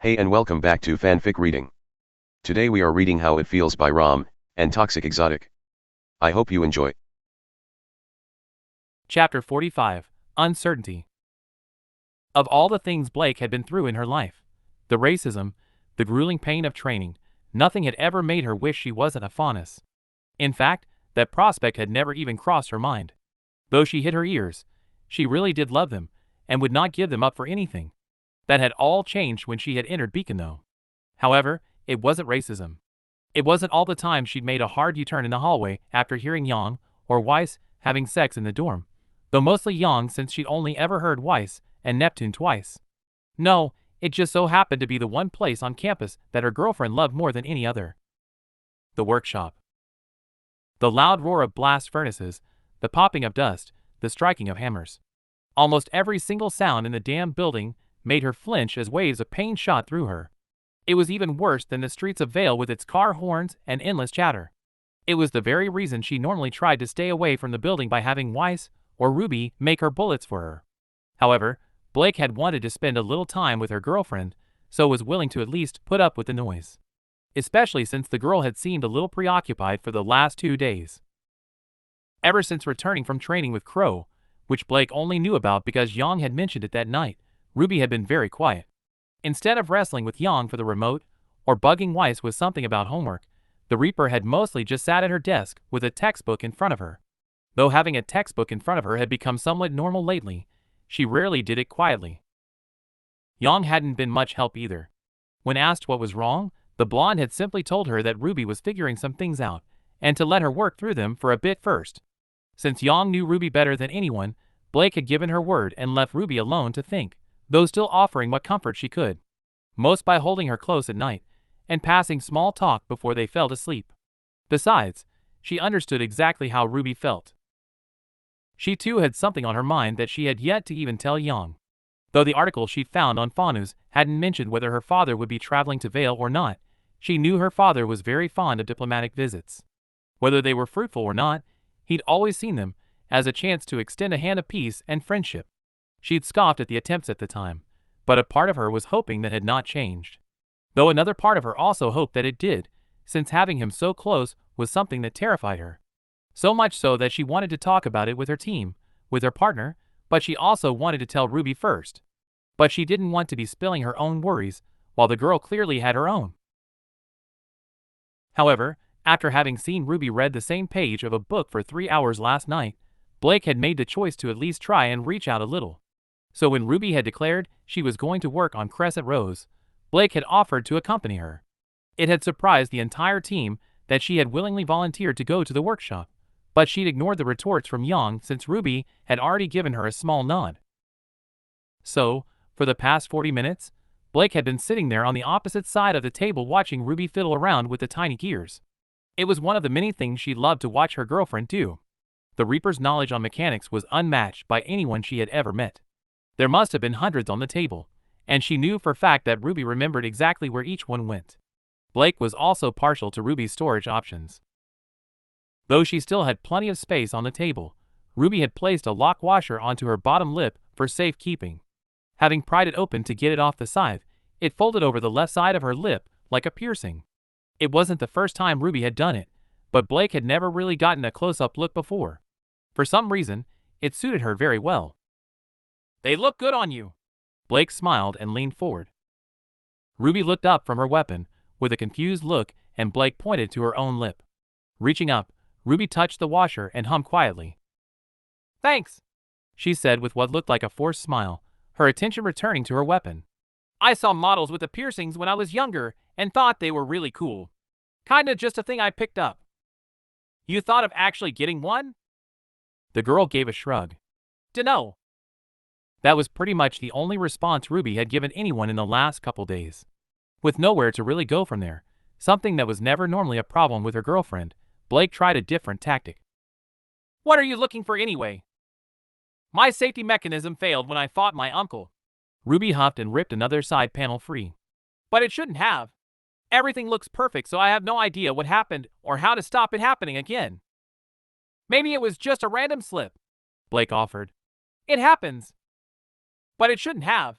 Hey and welcome back to Fanfic Reading. Today we are reading How It Feels by Raalm and ToxicExotic. I hope you enjoy. Chapter 45, Uncertainty. Of all the things Blake had been through in her life, the racism, the grueling pain of training, nothing had ever made her wish she wasn't a faunus. In fact, that prospect had never even crossed her mind. Though she hid her ears, she really did love them, and would not give them up for anything. That had all changed when she had entered Beacon though. However, it wasn't racism. It wasn't all the time she'd made a hard U-turn in the hallway after hearing Yang or Weiss having sex in the dorm, though mostly Yang since she'd only ever heard Weiss and Neptune twice. No, it just so happened to be the one place on campus that her girlfriend loved more than any other. The workshop. The loud roar of blast furnaces, the popping of dust, the striking of hammers. Almost every single sound in the damn building made her flinch as waves of pain shot through her. It was even worse than the streets of Vale with its car horns and endless chatter. It was the very reason she normally tried to stay away from the building by having Weiss or Ruby make her bullets for her. However, Blake had wanted to spend a little time with her girlfriend, so was willing to at least put up with the noise. Especially since the girl had seemed a little preoccupied for the last 2 days. Ever since returning from training with Crow, which Blake only knew about because Yang had mentioned it that night, Ruby had been very quiet. Instead of wrestling with Yang for the remote, or bugging Weiss with something about homework, the Reaper had mostly just sat at her desk with a textbook in front of her. Though having a textbook in front of her had become somewhat normal lately, she rarely did it quietly. Yang hadn't been much help either. When asked what was wrong, the blonde had simply told her that Ruby was figuring some things out, and to let her work through them for a bit first. Since Yang knew Ruby better than anyone, Blake had given her word and left Ruby alone to think, though still offering what comfort she could. Most by holding her close at night, and passing small talk before they fell asleep. Besides, she understood exactly how Ruby felt. She too had something on her mind that she had yet to even tell Yang. Though the article she'd found on Faunus hadn't mentioned whether her father would be traveling to Vale or not, she knew her father was very fond of diplomatic visits. Whether they were fruitful or not, he'd always seen them as a chance to extend a hand of peace and friendship. She'd scoffed at the attempts at the time, but a part of her was hoping that had not changed. Though another part of her also hoped that it did, since having him so close was something that terrified her. So much so that she wanted to talk about it with her team, with her partner, but she also wanted to tell Ruby first. But she didn't want to be spilling her own worries, while the girl clearly had her own. However, after having seen Ruby read the same page of a book for 3 hours last night, Blake had made the choice to at least try and reach out a little. So when Ruby had declared she was going to work on Crescent Rose, Blake had offered to accompany her. It had surprised the entire team that she had willingly volunteered to go to the workshop, but she'd ignored the retorts from Yang since Ruby had already given her a small nod. So, for the past 40 minutes, Blake had been sitting there on the opposite side of the table watching Ruby fiddle around with the tiny gears. It was one of the many things she loved to watch her girlfriend do. The Reaper's knowledge on mechanics was unmatched by anyone she had ever met. There must have been hundreds on the table, and she knew for a fact that Ruby remembered exactly where each one went. Blake was also partial to Ruby's storage options. Though she still had plenty of space on the table, Ruby had placed a lock washer onto her bottom lip for safekeeping. Having pried it open to get it off the side, it folded over the left side of her lip like a piercing. It wasn't the first time Ruby had done it, but Blake had never really gotten a close-up look before. For some reason, it suited her very well. "They look good on you." Blake smiled and leaned forward. Ruby looked up from her weapon with a confused look, and Blake pointed to her own lip. Reaching up, Ruby touched the washer and hummed quietly. "Thanks," she said with what looked like a forced smile, her attention returning to her weapon. "I saw models with the piercings when I was younger and thought they were really cool. Kinda just a thing I picked up." "You thought of actually getting one?" The girl gave a shrug. "Dunno." That was pretty much the only response Ruby had given anyone in the last couple days. With nowhere to really go from there, something that was never normally a problem with her girlfriend, Blake tried a different tactic. "What are you looking for anyway?" "My safety mechanism failed when I fought my uncle." Ruby huffed and ripped another side panel free. "But it shouldn't have. Everything looks perfect, so I have no idea what happened or how to stop it happening again." "Maybe it was just a random slip," Blake offered. "It happens. But it shouldn't have.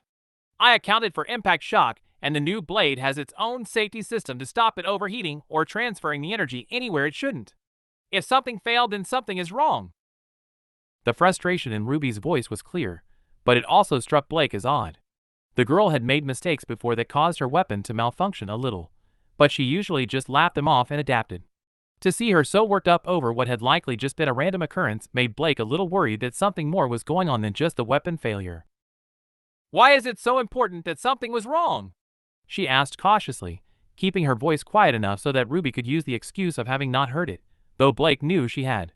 I accounted for impact shock and the new blade has its own safety system to stop it overheating or transferring the energy anywhere it shouldn't. If something failed, then something is wrong. The frustration in Ruby's voice was clear, but it also struck Blake as odd. The girl had made mistakes before that caused her weapon to malfunction a little, but she usually just laughed them off and adapted. To see her so worked up over what had likely just been a random occurrence made Blake a little worried that something more was going on than just the weapon failure. "Why is it so important that something was wrong?" she asked cautiously, keeping her voice quiet enough so that Ruby could use the excuse of having not heard it, though Blake knew she had.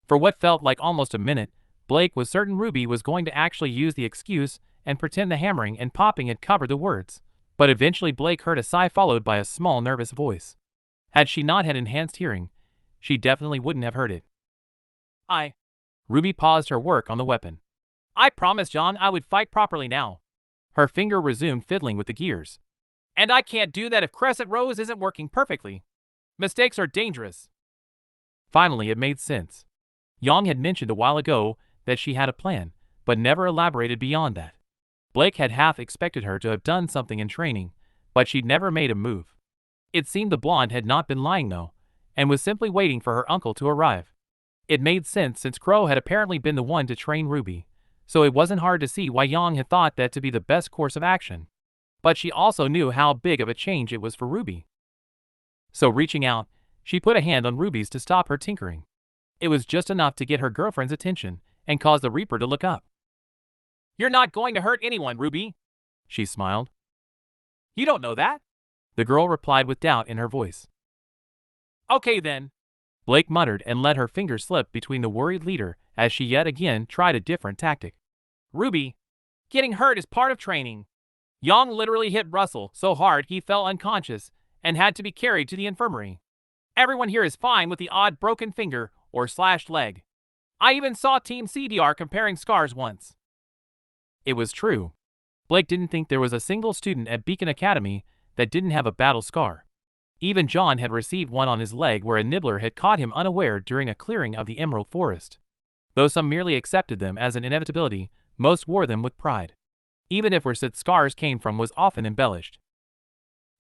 For what felt like almost a minute, Blake was certain Ruby was going to actually use the excuse and pretend the hammering and popping had covered the words, but eventually Blake heard a sigh followed by a small nervous voice. Had she not had enhanced hearing, she definitely wouldn't have heard it. Ruby paused her work on the weapon. "I promised John I would fight properly now." Her finger resumed fiddling with the gears. "And I can't do that if Crescent Rose isn't working perfectly. Mistakes are dangerous." Finally, it made sense. Yang had mentioned a while ago that she had a plan, but never elaborated beyond that. Blake had half expected her to have done something in training, but she'd never made a move. It seemed the blonde had not been lying though, and was simply waiting for her uncle to arrive. It made sense since Crow had apparently been the one to train Ruby, so it wasn't hard to see why Yang had thought that to be the best course of action. But she also knew how big of a change it was for Ruby. So reaching out, she put a hand on Ruby's to stop her tinkering. It was just enough to get her girlfriend's attention and cause the Reaper to look up. "You're not going to hurt anyone, Ruby," she smiled. "You don't know that," the girl replied with doubt in her voice. "Okay then," Blake muttered and let her fingers slip between the worried leader as she yet again tried a different tactic. "Ruby, getting hurt is part of training." Yang literally hit Russell so hard he fell unconscious and had to be carried to the infirmary. "Everyone here is fine with the odd broken finger or slashed leg. I even saw Team CDR comparing scars once." It was true. Blake didn't think there was a single student at Beacon Academy that didn't have a battle scar. Even John had received one on his leg where a nibbler had caught him unaware during a clearing of the Emerald Forest. Though some merely accepted them as an inevitability, most wore them with pride. Even if where said scars came from was often embellished.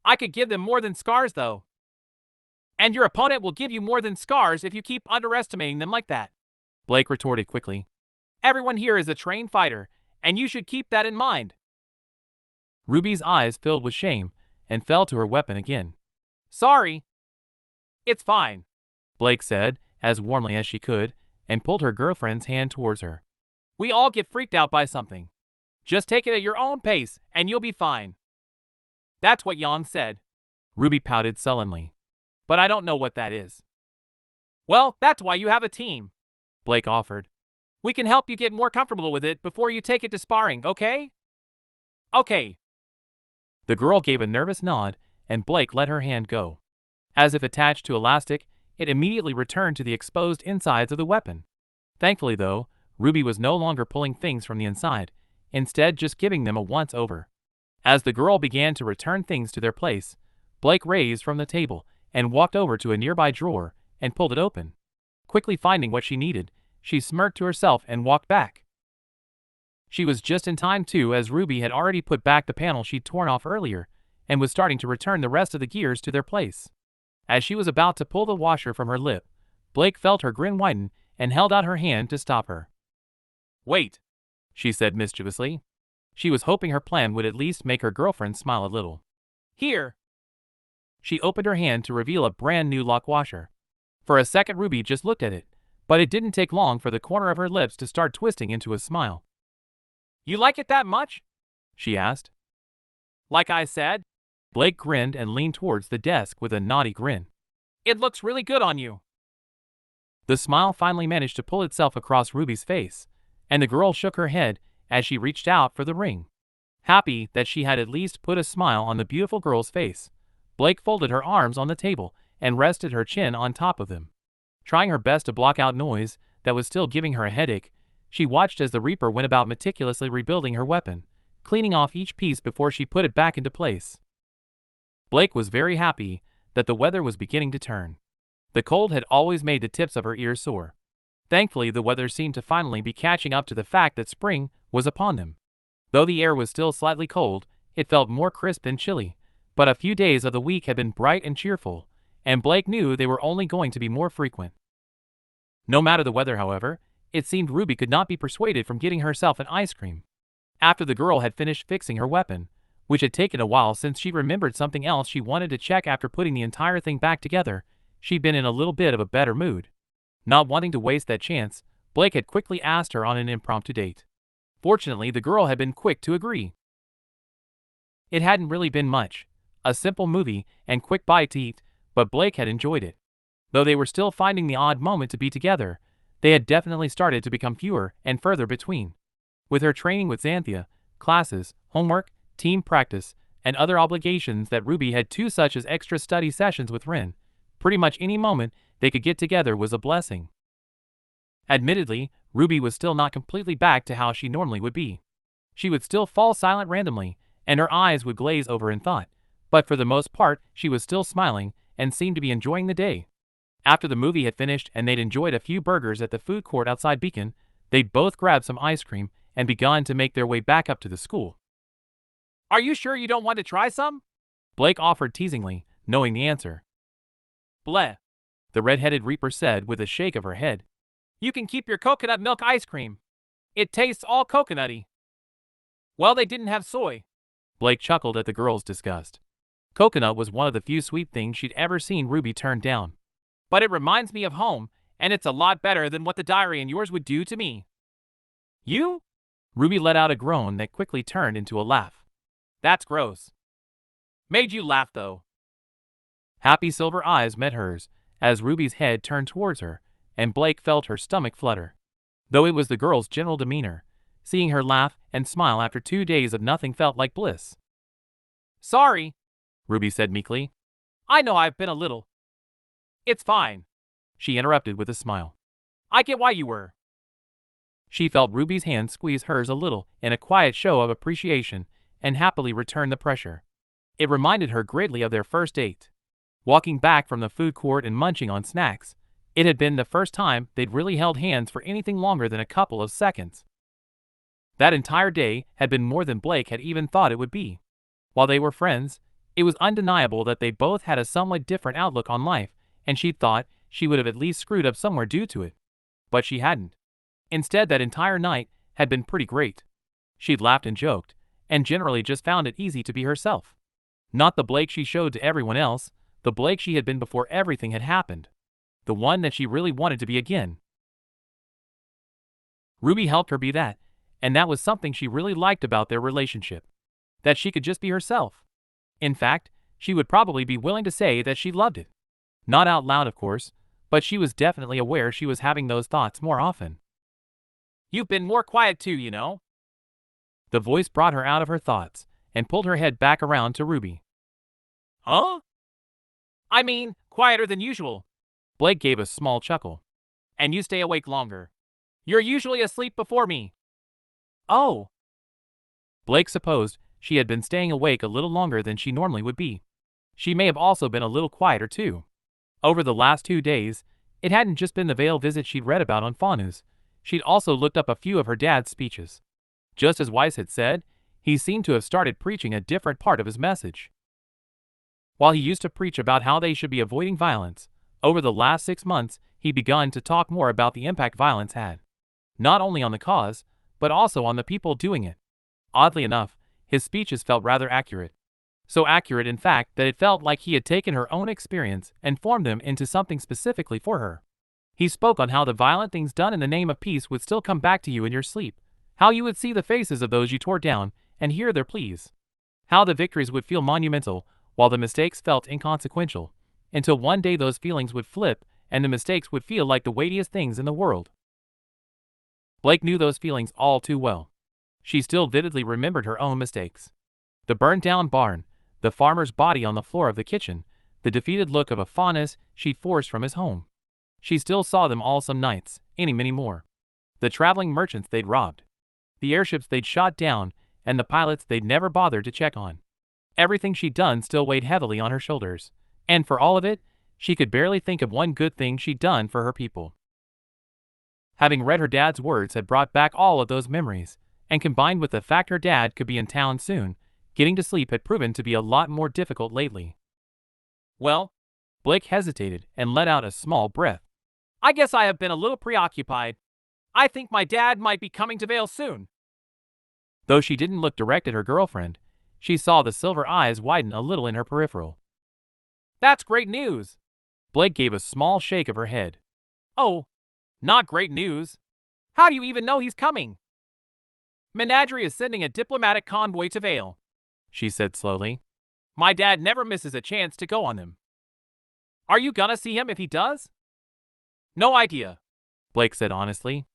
"I could give them more than scars though. And your opponent will give you more than scars if you keep underestimating them like that," Blake retorted quickly. "Everyone here is a trained fighter, and you should keep that in mind." Ruby's eyes filled with shame and fell to her weapon again. "Sorry." "It's fine," Blake said, as warmly as she could, and pulled her girlfriend's hand towards her. "We all get freaked out by something. Just take it at your own pace, and you'll be fine." "That's what Yang said," Ruby pouted sullenly. "But I don't know what that is." "Well, that's why you have a team," Blake offered. "We can help you get more comfortable with it before you take it to sparring, okay?" "Okay." The girl gave a nervous nod, and Blake let her hand go. As if attached to elastic, it immediately returned to the exposed insides of the weapon. Thankfully, though, Ruby was no longer pulling things from the inside, instead just giving them a once-over. As the girl began to return things to their place, Blake raised from the table and walked over to a nearby drawer and pulled it open. Quickly finding what she needed, she smirked to herself and walked back. She was just in time too, as Ruby had already put back the panel she'd torn off earlier and was starting to return the rest of the gears to their place. As she was about to pull the washer from her lip, Blake felt her grin widen and held out her hand to stop her. "Wait," she said mischievously. She was hoping her plan would at least make her girlfriend smile a little. "Here." She opened her hand to reveal a brand new lock washer. For a second Ruby just looked at it, but it didn't take long for the corner of her lips to start twisting into a smile. "You like it that much?" she asked. "Like I said," Blake grinned and leaned towards the desk with a naughty grin. "It looks really good on you." The smile finally managed to pull itself across Ruby's face, and the girl shook her head as she reached out for the ring. Happy that she had at least put a smile on the beautiful girl's face, Blake folded her arms on the table and rested her chin on top of them. Trying her best to block out noise that was still giving her a headache, she watched as the Reaper went about meticulously rebuilding her weapon, cleaning off each piece before she put it back into place. Blake was very happy that the weather was beginning to turn. The cold had always made the tips of her ears sore. Thankfully, the weather seemed to finally be catching up to the fact that spring was upon them. Though the air was still slightly cold, it felt more crisp and chilly, but a few days of the week had been bright and cheerful, and Blake knew they were only going to be more frequent. No matter the weather, however, it seemed Ruby could not be persuaded from getting herself an ice cream. After the girl had finished fixing her weapon, which had taken a while since she remembered something else she wanted to check after putting the entire thing back together, she'd been in a little bit of a better mood. Not wanting to waste that chance, Blake had quickly asked her on an impromptu date. Fortunately, the girl had been quick to agree. It hadn't really been much, a simple movie and quick bite to eat, but Blake had enjoyed it. Though they were still finding the odd moment to be together, they had definitely started to become fewer and further between. With her training with Xanthia, classes, homework, team practice, and other obligations that Ruby had too, such as extra study sessions with Ren, pretty much any moment they could get together was a blessing. Admittedly, Ruby was still not completely back to how she normally would be. She would still fall silent randomly, and her eyes would glaze over in thought, but for the most part she was still smiling and seemed to be enjoying the day. After the movie had finished and they'd enjoyed a few burgers at the food court outside Beacon, they'd both grabbed some ice cream and begun to make their way back up to the school. "Are you sure you don't want to try some?" Blake offered teasingly, knowing the answer. "Bleh," the red-headed Reaper said with a shake of her head. "You can keep your coconut milk ice cream. It tastes all coconutty." "Well, they didn't have soy." Blake chuckled at the girl's disgust. Coconut was one of the few sweet things she'd ever seen Ruby turn down. "But it reminds me of home, and it's a lot better than what the diary and yours would do to me." "You?" Ruby let out a groan that quickly turned into a laugh. "That's gross." "Made you laugh, though." Happy silver eyes met hers as Ruby's head turned towards her, and Blake felt her stomach flutter. Though it was the girl's general demeanor, seeing her laugh and smile after 2 days of nothing felt like bliss. "Sorry," Ruby said meekly. "I know I've been a little—" "It's fine," she interrupted with a smile. "I get why you were." She felt Ruby's hand squeeze hers a little in a quiet show of appreciation and happily returned the pressure. It reminded her greatly of their first date. Walking back from the food court and munching on snacks, it had been the first time they'd really held hands for anything longer than a couple of seconds. That entire day had been more than Blake had even thought it would be. While they were friends, it was undeniable that they both had a somewhat different outlook on life, and she thought she would have at least screwed up somewhere due to it. But she hadn't. Instead, that entire night had been pretty great. She'd laughed and joked, and generally just found it easy to be herself. Not the Blake she showed to everyone else, the Blake she had been before everything had happened. The one that she really wanted to be again. Ruby helped her be that, and that was something she really liked about their relationship. That she could just be herself. In fact, she would probably be willing to say that she loved it. Not out loud, of course, but she was definitely aware she was having those thoughts more often. "You've been more quiet too, you know." The voice brought her out of her thoughts and pulled her head back around to Ruby. "Huh?" "I mean, quieter than usual." Blake gave a small chuckle. "And you stay awake longer. You're usually asleep before me." "Oh." Blake supposed she had been staying awake a little longer than she normally would be. She may have also been a little quieter too. Over the last 2 days, it hadn't just been the Vale visit she'd read about on Fawnus. She'd also looked up a few of her dad's speeches. Just as Weiss had said, he seemed to have started preaching a different part of his message. While he used to preach about how they should be avoiding violence, over the last 6 months he'd begun to talk more about the impact violence had. Not only on the cause, but also on the people doing it. Oddly enough, his speeches felt rather accurate. So accurate, in fact, that it felt like he had taken her own experience and formed them into something specifically for her. He spoke on how the violent things done in the name of peace would still come back to you in your sleep, how you would see the faces of those you tore down and hear their pleas, how the victories would feel monumental while the mistakes felt inconsequential, until one day those feelings would flip and the mistakes would feel like the weightiest things in the world. Blake knew those feelings all too well. She still vividly remembered her own mistakes. The burned-down barn, the farmer's body on the floor of the kitchen, the defeated look of a Fawnus she'd forced from his home. She still saw them all some nights, many more. The traveling merchants they'd robbed. The airships they'd shot down, and the pilots they'd never bothered to check on. Everything she'd done still weighed heavily on her shoulders, and for all of it, she could barely think of one good thing she'd done for her people. Having read her dad's words had brought back all of those memories, and combined with the fact her dad could be in town soon, Getting to sleep had proven to be a lot more difficult lately. Well, Blake hesitated and let out a small breath. I guess I have been a little preoccupied. I think my dad might be coming to Vale soon. Though she didn't look direct at her girlfriend, she saw the silver eyes widen a little in her peripheral. That's great news. Blake gave a small shake of her head. Oh, not great news. How do you even know he's coming? Menagerie is sending a diplomatic convoy to Vale, she said slowly. My dad never misses a chance to go on them. Are you gonna see him if he does? No idea, Blake said honestly.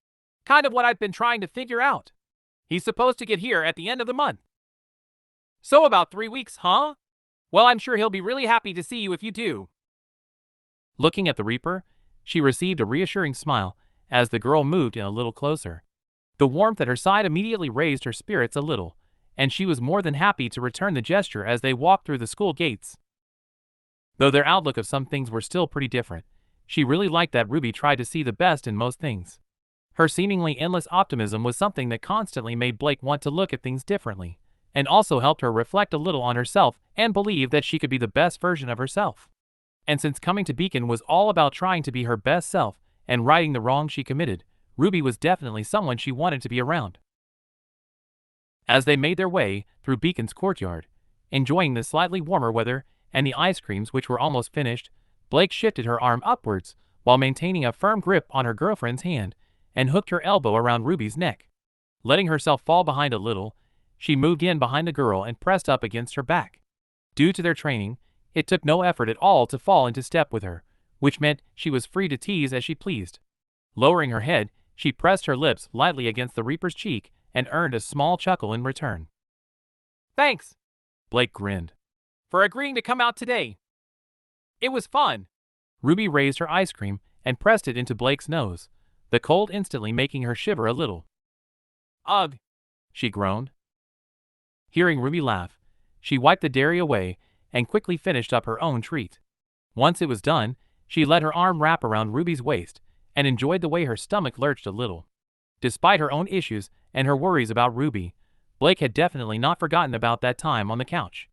Kind of what I've been trying to figure out. He's supposed to get here at the end of the month. So about 3 weeks, huh? Well, I'm sure he'll be really happy to see you if you do. Looking at the Reaper, she received a reassuring smile as the girl moved in a little closer. The warmth at her side immediately raised her spirits a little, and she was more than happy to return the gesture as they walked through the school gates. Though their outlook of some things were still pretty different, she really liked that Ruby tried to see the best in most things. Her seemingly endless optimism was something that constantly made Blake want to look at things differently, and also helped her reflect a little on herself and believe that she could be the best version of herself. And since coming to Beacon was all about trying to be her best self and righting the wrong she committed, Ruby was definitely someone she wanted to be around. As they made their way through Beacon's courtyard, enjoying the slightly warmer weather and the ice creams which were almost finished, Blake shifted her arm upwards while maintaining a firm grip on her girlfriend's hand and hooked her elbow around Ruby's neck. Letting herself fall behind a little, she moved in behind the girl and pressed up against her back. Due to their training, it took no effort at all to fall into step with her, which meant she was free to tease as she pleased. Lowering her head, she pressed her lips lightly against the Reaper's cheek and earned a small chuckle in return. Thanks, Blake grinned, for agreeing to come out today. It was fun. Ruby raised her ice cream and pressed it into Blake's nose, the cold instantly making her shiver a little. Ugh, she groaned. Hearing Ruby laugh, she wiped the dairy away and quickly finished up her own treat. Once it was done, she let her arm wrap around Ruby's waist and enjoyed the way her stomach lurched a little. Despite her own issues and her worries about Ruby, Blake had definitely not forgotten about that time on the couch.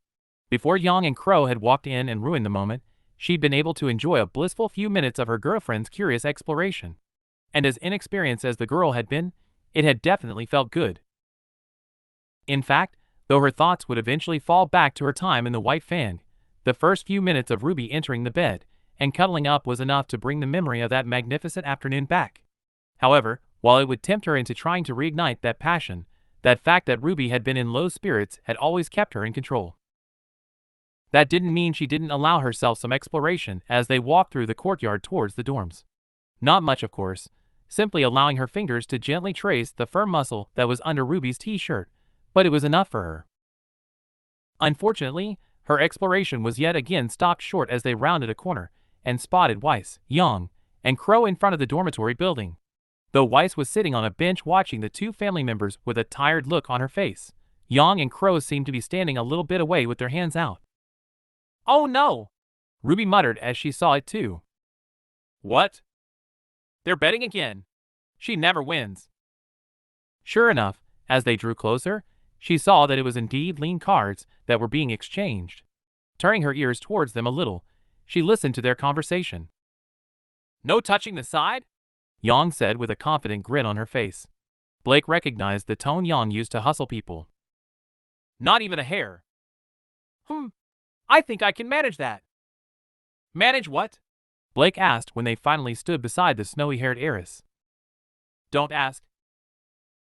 Before Yang and Crow had walked in and ruined the moment, she'd been able to enjoy a blissful few minutes of her girlfriend's curious exploration. And as inexperienced as the girl had been, it had definitely felt good. In fact, though her thoughts would eventually fall back to her time in the White Fang, the first few minutes of Ruby entering the bed and cuddling up was enough to bring the memory of that magnificent afternoon back. However, while it would tempt her into trying to reignite that passion, that fact that Ruby had been in low spirits had always kept her in control. That didn't mean she didn't allow herself some exploration as they walked through the courtyard towards the dorms. Not much, of course, simply allowing her fingers to gently trace the firm muscle that was under Ruby's t-shirt, but it was enough for her. Unfortunately, her exploration was yet again stopped short as they rounded a corner and spotted Weiss, Yang, and Crow in front of the dormitory building. Though Weiss was sitting on a bench watching the two family members with a tired look on her face, Yang and Crow seemed to be standing a little bit away with their hands out. Oh no! Ruby muttered as she saw it too. What? They're betting again. She never wins. Sure enough, as they drew closer, she saw that it was indeed lean cards that were being exchanged. Turning her ears towards them a little, she listened to their conversation. No touching the side? Yang said with a confident grin on her face. Blake recognized the tone Yang used to hustle people. Not even a hair. I think I can manage that. Manage what? Blake asked when they finally stood beside the snowy-haired heiress. Don't ask.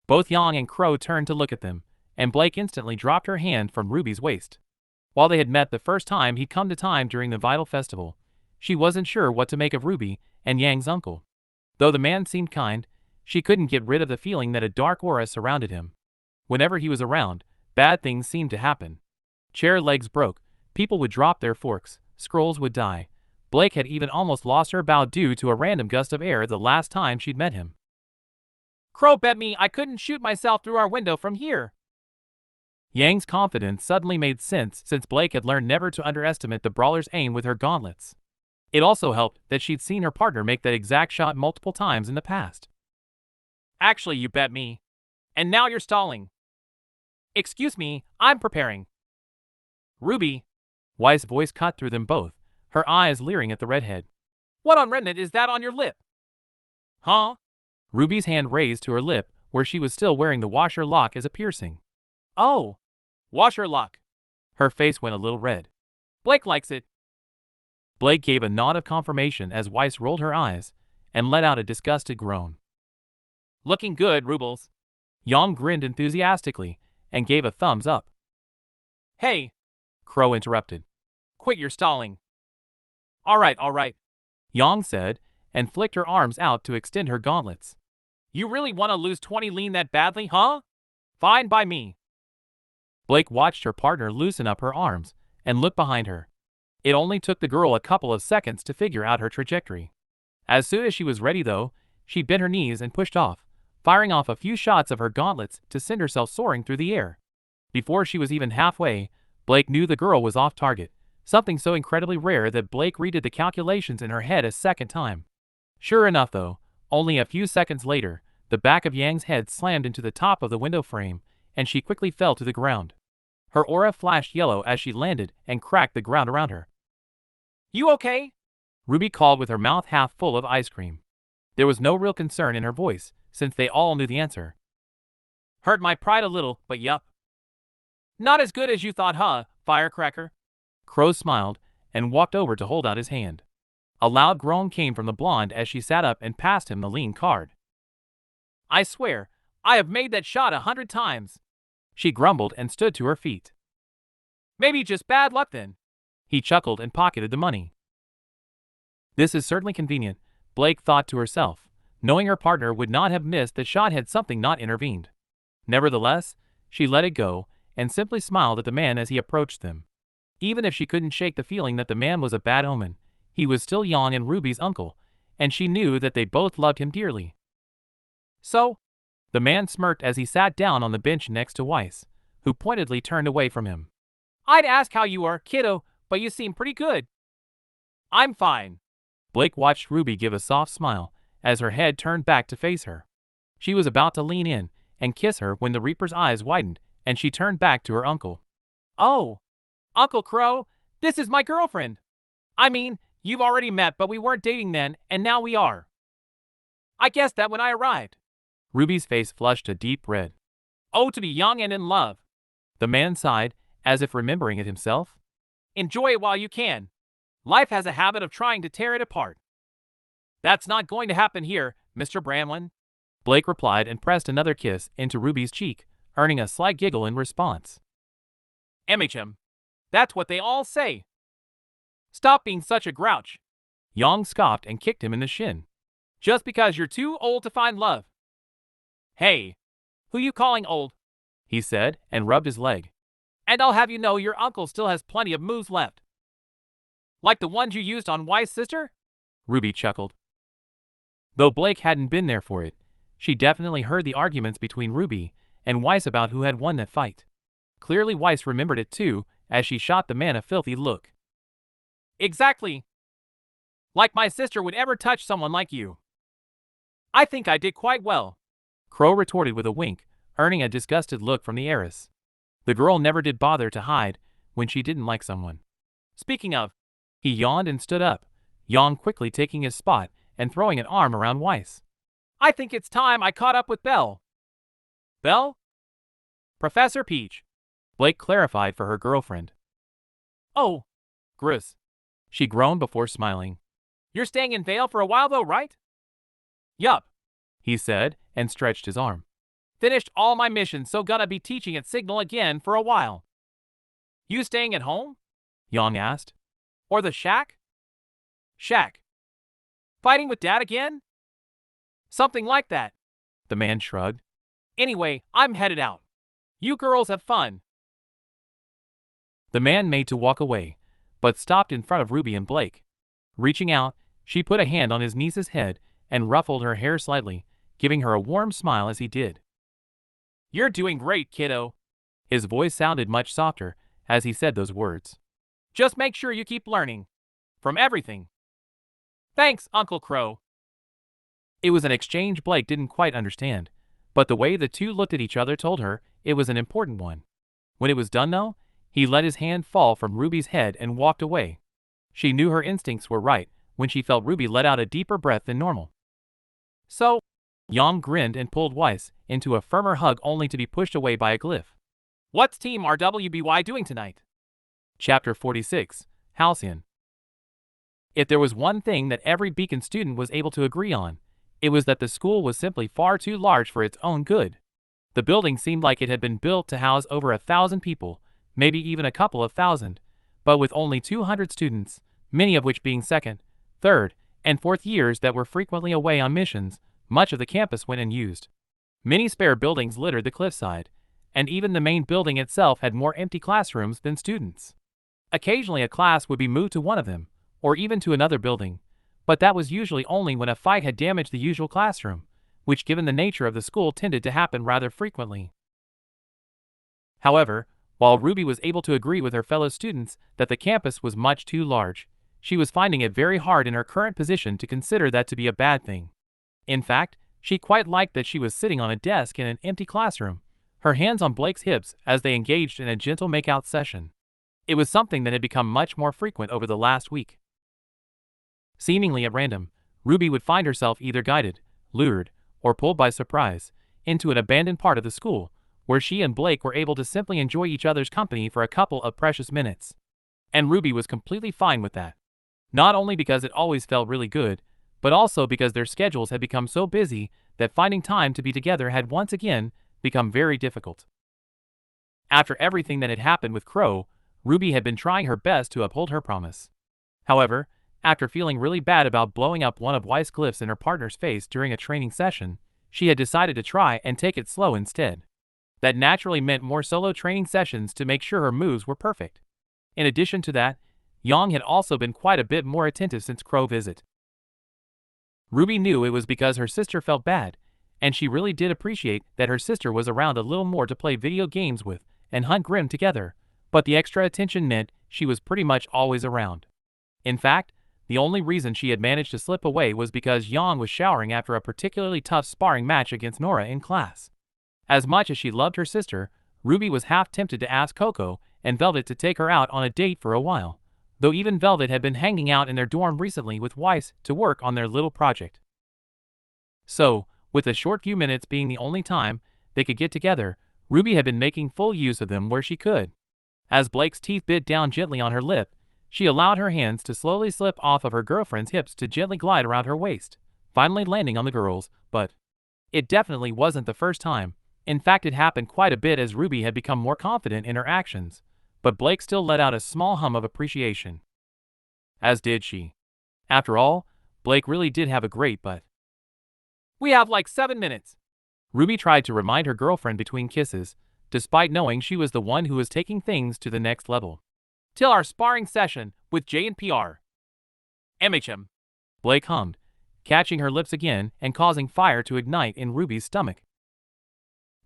Both Yang and Crow turned to look at them, and Blake instantly dropped her hand from Ruby's waist. While they had met the first time he'd come to time during the Vital Festival, she wasn't sure what to make of Ruby and Yang's uncle. Though the man seemed kind, she couldn't get rid of the feeling that a dark aura surrounded him. Whenever he was around, bad things seemed to happen. Chair legs broke, people would drop their forks, scrolls would die. Blake had even almost lost her bow due to a random gust of air the last time she'd met him. Crow bet me I couldn't shoot myself through our window from here. Yang's confidence suddenly made sense since Blake had learned never to underestimate the brawler's aim with her gauntlets. It also helped that she'd seen her partner make that exact shot multiple times in the past. Actually, you bet me. And now you're stalling. Excuse me, I'm preparing, Ruby! Weiss' voice cut through them both, her eyes leering at the redhead. What on remnant is that on your lip? Huh? Ruby's hand raised to her lip, where she was still wearing the washer lock as a piercing. Oh! Washer lock. Her face went a little red. Blake likes it. Blake gave a nod of confirmation as Weiss rolled her eyes and let out a disgusted groan. Looking good, Rubles. Yang grinned enthusiastically and gave a thumbs up. Hey! Crow interrupted. Quit your stalling. All right, Yang said, and flicked her arms out to extend her gauntlets. You really want to lose 20 lean that badly, huh? Fine by me. Blake watched her partner loosen up her arms and look behind her. It only took the girl a couple of seconds to figure out her trajectory. As soon as she was ready, though, she bent her knees and pushed off, firing off a few shots of her gauntlets to send herself soaring through the air. Before she was even halfway, Blake knew the girl was off target, something so incredibly rare that Blake redid the calculations in her head a second time. Sure enough, though, only a few seconds later, the back of Yang's head slammed into the top of the window frame, and she quickly fell to the ground. Her aura flashed yellow as she landed and cracked the ground around her. You okay? Ruby called with her mouth half full of ice cream. There was no real concern in her voice, since they all knew the answer. Hurt my pride a little, but yup. Not as good as you thought, huh, firecracker? Crow smiled and walked over to hold out his hand. A loud groan came from the blonde as she sat up and passed him the lean card. I swear, I have made that shot 100 times. She grumbled and stood to her feet. Maybe just bad luck then. He chuckled and pocketed the money. This is certainly convenient, Blake thought to herself, knowing her partner would not have missed the shot had something not intervened. Nevertheless, she let it go and simply smiled at the man as he approached them. Even if she couldn't shake the feeling that the man was a bad omen, he was still Yang and Ruby's uncle, and she knew that they both loved him dearly. So? The man smirked as he sat down on the bench next to Weiss, who pointedly turned away from him. I'd ask how you are, kiddo, but you seem pretty good. I'm fine. Blake watched Ruby give a soft smile as her head turned back to face her. She was about to lean in and kiss her when the Reaper's eyes widened and she turned back to her uncle. Oh, Uncle Crow, this is my girlfriend. I mean, you've already met, but we weren't dating then, and now we are. I guessed that when I arrived. Ruby's face flushed a deep red. Oh, to be young and in love. The man sighed, as if remembering it himself. Enjoy it while you can. Life has a habit of trying to tear it apart. That's not going to happen here, Mr. Bramlin. Blake replied and pressed another kiss into Ruby's cheek, earning a slight giggle in response. MHM. That's what they all say. Stop being such a grouch. Yang scoffed and kicked him in the shin. Just because you're too old to find love. Hey, who you calling old? He said and rubbed his leg. And I'll have you know your uncle still has plenty of moves left. Like the ones you used on Weiss' sister? Ruby chuckled. Though Blake hadn't been there for it, she definitely heard the arguments between Ruby and Weiss about who had won that fight. Clearly Weiss remembered it too, as she shot the man a filthy look. Exactly. Like my sister would ever touch someone like you. I think I did quite well. Crow retorted with a wink, earning a disgusted look from the heiress. The girl never did bother to hide when she didn't like someone. Speaking of, he yawned and stood up, Yang quickly taking his spot and throwing an arm around Weiss. I think it's time I caught up with Belle. Belle? Professor Peach. Blake clarified for her girlfriend. Oh, Gris. She groaned before smiling. You're staying in Vale for a while though, right? Yup, he said and stretched his arm. Finished all my missions, so gonna be teaching at Signal again for a while. You staying at home? Yang asked. Or the shack? Shack. Fighting with Dad again? Something like that. The man shrugged. Anyway, I'm headed out. You girls have fun. The man made to walk away, but stopped in front of Ruby and Blake. Reaching out, she put a hand on his niece's head and ruffled her hair slightly, giving her a warm smile as he did. You're doing great, kiddo. His voice sounded much softer as he said those words. Just make sure you keep learning. From everything. Thanks, Uncle Crow. It was an exchange Blake didn't quite understand, but the way the two looked at each other told her it was an important one. When it was done, though, He let his hand fall from Ruby's head and walked away. She knew her instincts were right when she felt Ruby let out a deeper breath than normal. So, Yang grinned and pulled Weiss into a firmer hug only to be pushed away by a glyph. What's Team RWBY doing tonight? Chapter 46, Halcyon. If there was one thing that every Beacon student was able to agree on, it was that the school was simply far too large for its own good. The building seemed like it had been built to house over 1,000 people, maybe even a couple of thousand, but with only 200 students, many of which being second, third, and fourth years that were frequently away on missions, much of the campus went unused. Many spare buildings littered the cliffside, and even the main building itself had more empty classrooms than students. Occasionally a class would be moved to one of them, or even to another building, but that was usually only when a fight had damaged the usual classroom, which given the nature of the school tended to happen rather frequently. However, while Ruby was able to agree with her fellow students that the campus was much too large, she was finding it very hard in her current position to consider that to be a bad thing. In fact, she quite liked that she was sitting on a desk in an empty classroom, her hands on Blake's hips as they engaged in a gentle make-out session. It was something that had become much more frequent over the last week. Seemingly at random, Ruby would find herself either guided, lured, or pulled by surprise into an abandoned part of the school, where she and Blake were able to simply enjoy each other's company for a couple of precious minutes. And Ruby was completely fine with that. Not only because it always felt really good, but also because their schedules had become so busy that finding time to be together had once again become very difficult. After everything that had happened with Crow, Ruby had been trying her best to uphold her promise. However, after feeling really bad about blowing up one of Weiss' glyphs in her partner's face during a training session, she had decided to try and take it slow instead. That naturally meant more solo training sessions to make sure her moves were perfect. In addition to that, Yang had also been quite a bit more attentive since Crow's visit. Ruby knew it was because her sister felt bad, and she really did appreciate that her sister was around a little more to play video games with and hunt Grim together, but the extra attention meant she was pretty much always around. In fact, the only reason she had managed to slip away was because Yang was showering after a particularly tough sparring match against Nora in class. As much as she loved her sister, Ruby was half tempted to ask Coco and Velvet to take her out on a date for a while, though even Velvet had been hanging out in their dorm recently with Weiss to work on their little project. So, with a short few minutes being the only time they could get together, Ruby had been making full use of them where she could. As Blake's teeth bit down gently on her lip, she allowed her hands to slowly slip off of her girlfriend's hips to gently glide around her waist, finally landing on the girl's, but it definitely wasn't the first time. In fact, it happened quite a bit as Ruby had become more confident in her actions, but Blake still let out a small hum of appreciation. As did she. After all, Blake really did have a great butt. We have like 7 minutes. Ruby tried to remind her girlfriend between kisses, despite knowing she was the one who was taking things to the next level. Till our sparring session with J&PR. MHM. Blake hummed, catching her lips again and causing fire to ignite in Ruby's stomach.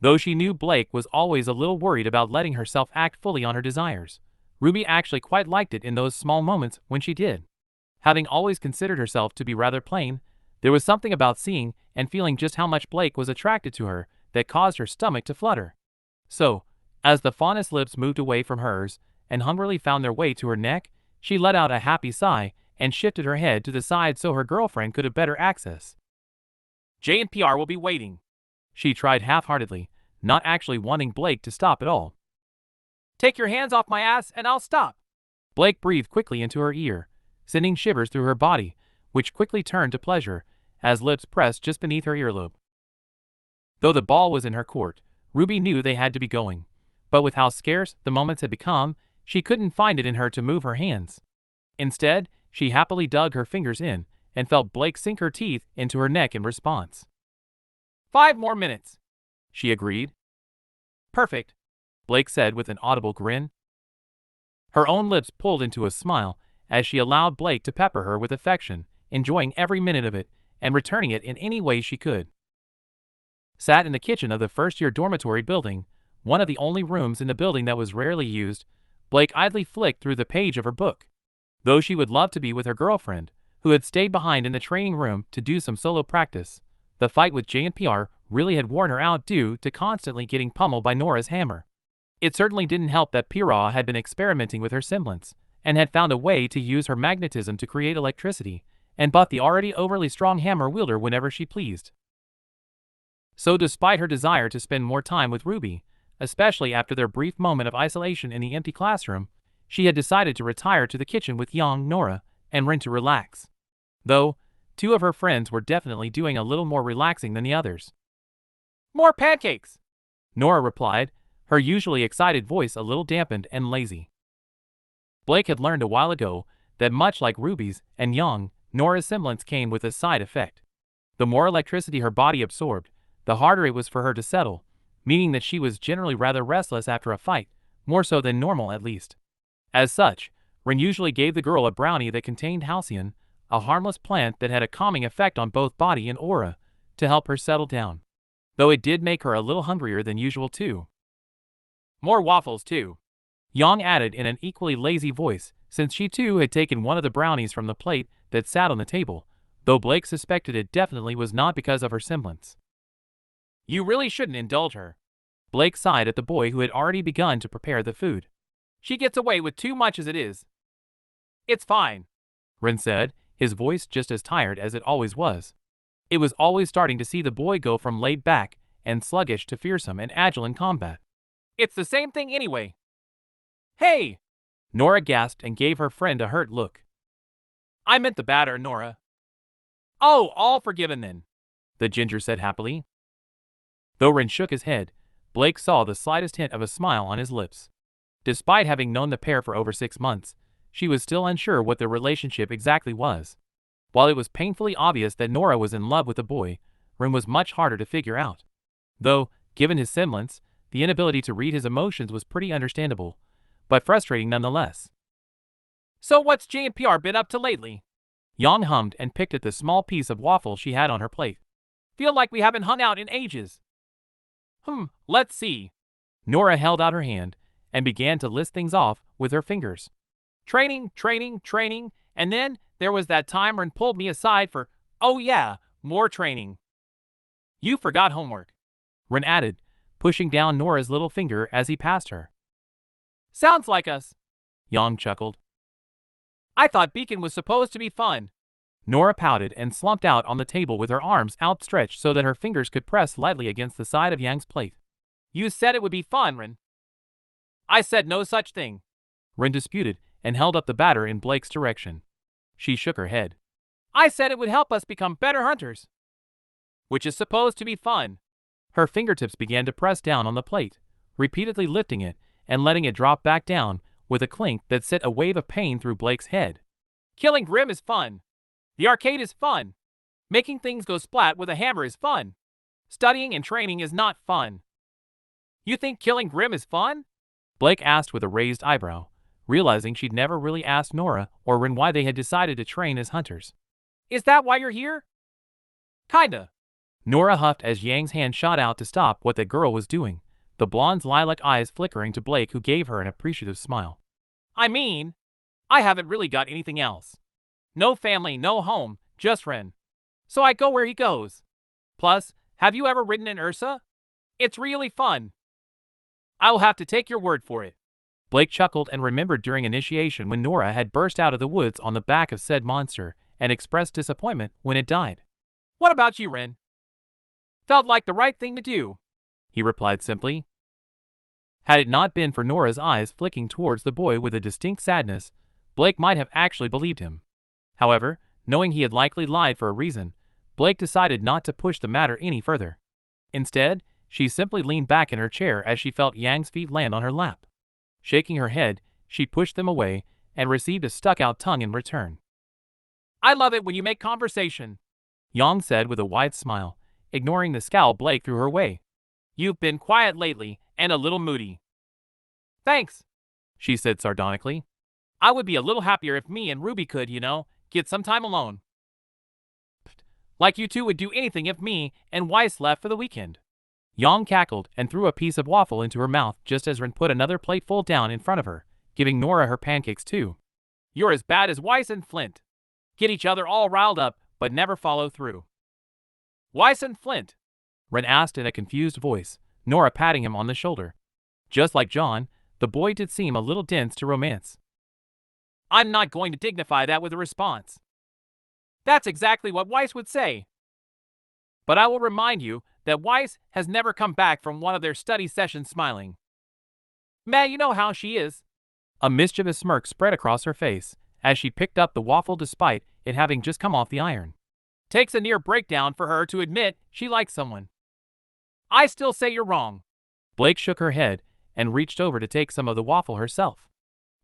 Though she knew Blake was always a little worried about letting herself act fully on her desires, Ruby actually quite liked it in those small moments when she did. Having always considered herself to be rather plain, there was something about seeing and feeling just how much Blake was attracted to her that caused her stomach to flutter. So, as the fawness lips moved away from hers and hungrily found their way to her neck, she let out a happy sigh and shifted her head to the side so her girlfriend could have better access. J&PR will be waiting. She tried half-heartedly, not actually wanting Blake to stop at all. Take your hands off my ass and I'll stop. Blake breathed quickly into her ear, sending shivers through her body, which quickly turned to pleasure as lips pressed just beneath her earlobe. Though the ball was in her court, Ruby knew they had to be going, but with how scarce the moments had become, she couldn't find it in her to move her hands. Instead, she happily dug her fingers in and felt Blake sink her teeth into her neck in response. 5 more minutes, she agreed. Perfect, Blake said with an audible grin. Her own lips pulled into a smile as she allowed Blake to pepper her with affection, enjoying every minute of it and returning it in any way she could. Sat in the kitchen of the first-year dormitory building, one of the only rooms in the building that was rarely used, Blake idly flicked through the page of her book. Though she would love to be with her girlfriend, who had stayed behind in the training room to do some solo practice, the fight with J&PR really had worn her out due to constantly getting pummeled by Nora's hammer. It certainly didn't help that Pyrrha had been experimenting with her semblance, and had found a way to use her magnetism to create electricity, and bought the already overly strong hammer wielder whenever she pleased. So despite her desire to spend more time with Ruby, especially after their brief moment of isolation in the empty classroom, she had decided to retire to the kitchen with young Nora and Ren to relax. Though, two of her friends were definitely doing a little more relaxing than the others. "More pancakes!" Nora replied, her usually excited voice a little dampened and lazy. Blake had learned a while ago that much like Ruby's and young Nora's semblance came with a side effect. The more electricity her body absorbed, the harder it was for her to settle, meaning that she was generally rather restless after a fight, more so than normal at least. As such, Ren usually gave the girl a brownie that contained halcyon, a harmless plant that had a calming effect on both body and aura, to help her settle down. Though it did make her a little hungrier than usual too. "More waffles too," Yang added in an equally lazy voice, since she too had taken one of the brownies from the plate that sat on the table, though Blake suspected it definitely was not because of her semblance. "You really shouldn't indulge her." Blake sighed at the boy who had already begun to prepare the food. "She gets away with too much as it is." "It's fine," Ren said, his voice just as tired as it always was. It was always starting to see the boy go from laid back and sluggish to fearsome and agile in combat. "It's the same thing anyway." "Hey!" Nora gasped and gave her friend a hurt look. "I meant the batter, Nora." "Oh, all forgiven then," the ginger said happily. Though Ren shook his head, Blake saw the slightest hint of a smile on his lips. Despite having known the pair for over 6 months, she was still unsure what their relationship exactly was. While it was painfully obvious that Nora was in love with the boy, Ren was much harder to figure out. Though, given his semblance, the inability to read his emotions was pretty understandable, but frustrating nonetheless. "So what's J&PR been up to lately?" Yang hummed and picked at the small piece of waffle she had on her plate. "Feel like we haven't hung out in ages." Let's see." Nora held out her hand and began to list things off with her fingers. "Training, training, training, and then there was that time Ren pulled me aside for, oh yeah, more training." "You forgot homework," Ren added, pushing down Nora's little finger as he passed her. "Sounds like us," Yang chuckled. "I thought Beacon was supposed to be fun." Nora pouted and slumped out on the table with her arms outstretched so that her fingers could press lightly against the side of Yang's plate. "You said it would be fun, Ren." "I said no such thing," Ren disputed and held up the batter in Blake's direction. She shook her head. "I said it would help us become better hunters." "Which is supposed to be fun." Her fingertips began to press down on the plate, repeatedly lifting it and letting it drop back down with a clink that sent a wave of pain through Blake's head. "Killing Grim is fun. The arcade is fun. Making things go splat with a hammer is fun. Studying and training is not fun." "You think killing Grim is fun?" Blake asked with a raised eyebrow, realizing she'd never really asked Nora or Ren why they had decided to train as hunters. "Is that why you're here?" "Kinda." Nora huffed as Yang's hand shot out to stop what the girl was doing, the blonde's lilac eyes flickering to Blake, who gave her an appreciative smile. "I mean, I haven't really got anything else. No family, no home, just Ren. So I go where he goes. Plus, have you ever ridden an Ursa? It's really fun." "I'll have to take your word for it." Blake chuckled and remembered during initiation when Nora had burst out of the woods on the back of said monster and expressed disappointment when it died. "What about you, Ren?" "Felt like the right thing to do," he replied simply. Had it not been for Nora's eyes flicking towards the boy with a distinct sadness, Blake might have actually believed him. However, knowing he had likely lied for a reason, Blake decided not to push the matter any further. Instead, she simply leaned back in her chair as she felt Yang's feet land on her lap. Shaking her head, she pushed them away and received a stuck-out tongue in return. "I love it when you make conversation," Yang said with a wide smile, ignoring the scowl Blake threw her way. "You've been quiet lately and a little moody." "Thanks," she said sardonically. "I would be a little happier if me and Ruby could, get some time alone. Like you two would do anything if me and Weiss left for the weekend." Yang cackled and threw a piece of waffle into her mouth just as Ren put another plateful down in front of her, giving Nora her pancakes too. "You're as bad as Weiss and Flint. Get each other all riled up, but never follow through." "Weiss and Flint?" Ren asked in a confused voice, Nora patting him on the shoulder. Just like John, the boy did seem a little dense to romance. I'm not going to dignify that with a response. That's exactly what Weiss would say. But I will remind you that Weiss has never come back from one of their study sessions smiling. Man, you know how she is. A mischievous smirk spread across her face as she picked up the waffle despite it having just come off the iron. Takes a near breakdown for her to admit she likes someone. I still say you're wrong. Blake shook her head and reached over to take some of the waffle herself.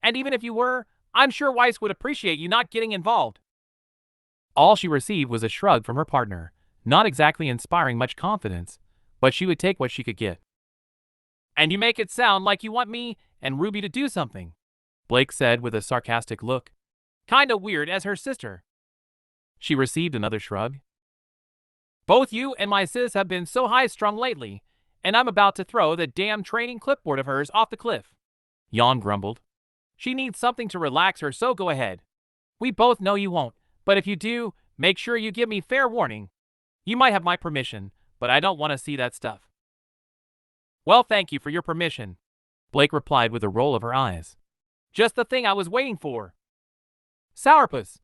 And even if you were, I'm sure Weiss would appreciate you not getting involved. All she received was a shrug from her partner, not exactly inspiring much confidence, but she would take what she could get. And you make it sound like you want me and Ruby to do something, Blake said with a sarcastic look. Kinda weird as her sister. She received another shrug. Both you and my sis have been so high-strung lately, and I'm about to throw the damn training clipboard of hers off the cliff. Jan grumbled. She needs something to relax her, so go ahead. We both know you won't, but if you do, make sure you give me fair warning. You might have my permission, but I don't want to see that stuff. Well, thank you for your permission, Blake replied with a roll of her eyes. Just the thing I was waiting for. Sourpuss.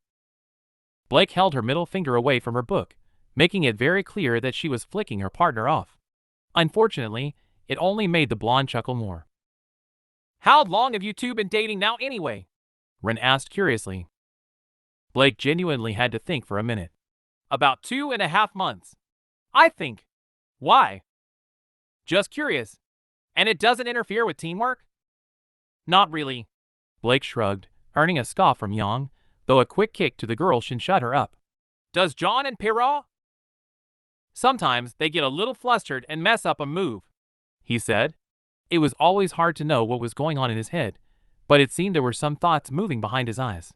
Blake held her middle finger away from her book, making it very clear that she was flicking her partner off. Unfortunately, it only made the blonde chuckle more. How long have you two been dating now anyway? Ren asked curiously. Blake genuinely had to think for a minute. About 2.5 months. I think. Why? Just curious. And it doesn't interfere with teamwork? Not really. Blake shrugged, earning a scoff from Yang, though a quick kick to the girl should shut her up. Does John and Pira? Sometimes they get a little flustered and mess up a move, he said. It was always hard to know what was going on in his head, but it seemed there were some thoughts moving behind his eyes.